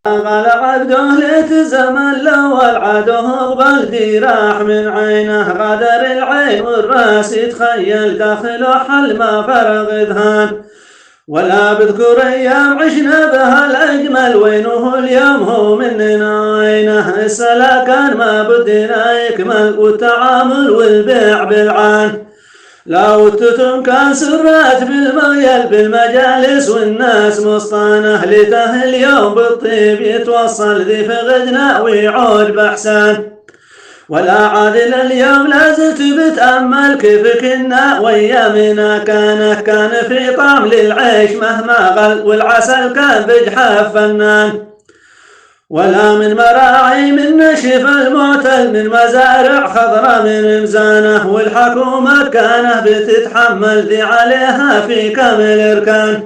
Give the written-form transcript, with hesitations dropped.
قال عبده لتزم الأول عاده بلدي راح من عينه غدر العين والراس يتخيل داخله حل ما فرغ ذهان ولا بذكر أيام عشنا بها الأجمل وينه اليوم هو مننا عينه السلا كان ما بدنا يكمل والتعامل والبيع بالعان لو التتم كان سرات بالميل بالمجالس والناس مسطانه لته اليوم بالطيب يتوصل ذي فقدنا ويعود بأحسان ولا عادل اليوم لازلت بتأمل كيف كنا ويامنا كان في طعم للعيش مهما غل والعسل كان بجحاف فنان ولا من مراعي من نشف المعتل من مزارع خضراء من مزانه والحكومة كانت بتتحمل ذي عليها في كامل إركان